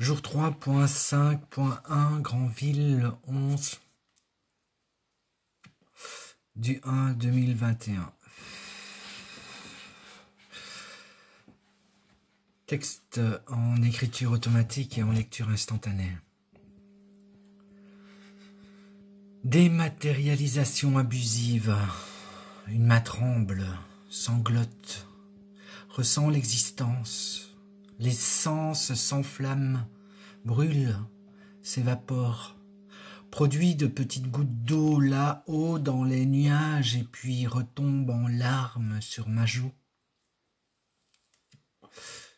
Jour 3.5.1, Granville, 11 du 1 2021. Texte en écriture automatique et en lecture instantanée. Dématérialisation abusive. Une main tremble, sanglote, ressent l'existence. Les sens s'enflamment, brûlent, s'évaporent, produit de petites gouttes d'eau là-haut dans les nuages et puis retombe en larmes sur ma joue,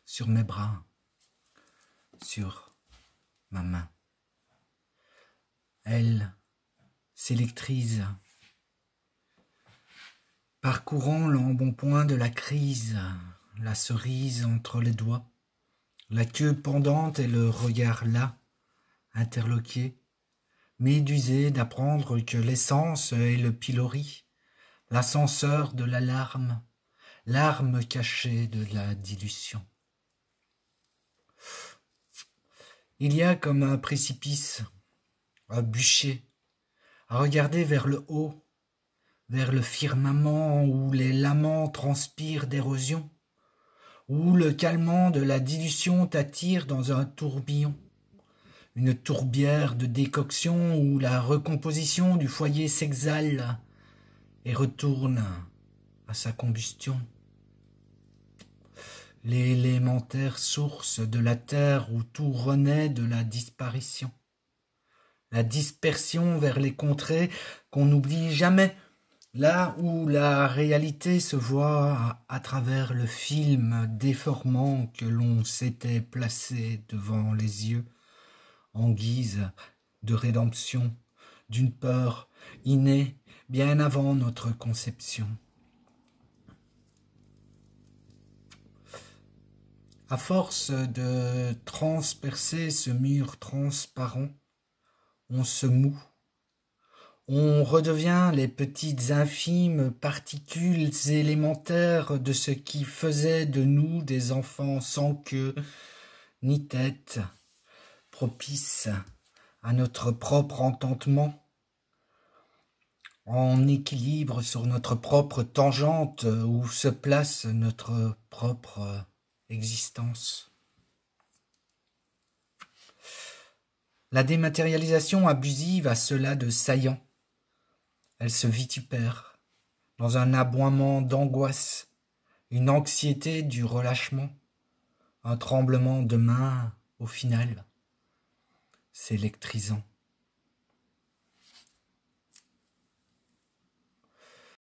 sur mes bras, sur ma main. Elle s'électrise, parcourant l'embonpoint de la crise, la cerise entre les doigts, la queue pendante et le regard là, interloqué, médusé d'apprendre que l'essence est le pilori, l'ascenseur de la larme, l'arme cachée de la dilution. Il y a comme un précipice, un bûcher, à regarder vers le haut, vers le firmament où les laments transpirent d'érosion, où le calmant de la dilution t'attire dans un tourbillon, une tourbière de décoction où la recomposition du foyer s'exhale et retourne à sa combustion. L'élémentaire source de la terre où tout renaît de la disparition. La dispersion vers les contrées qu'on n'oublie jamais, là où la réalité se voit à travers le film déformant que l'on s'était placé devant les yeux, en guise de rédemption, d'une peur innée bien avant notre conception. À force de transpercer ce mur transparent, on se moue. On redevient les petites infimes particules élémentaires de ce qui faisait de nous des enfants sans queue ni tête, propices à notre propre ententement, en équilibre sur notre propre tangente où se place notre propre existence. La dématérialisation abusive a cela de saillant. Elle se vitupère dans un aboiement d'angoisse, une anxiété du relâchement, un tremblement de main au final. C'est électrisant.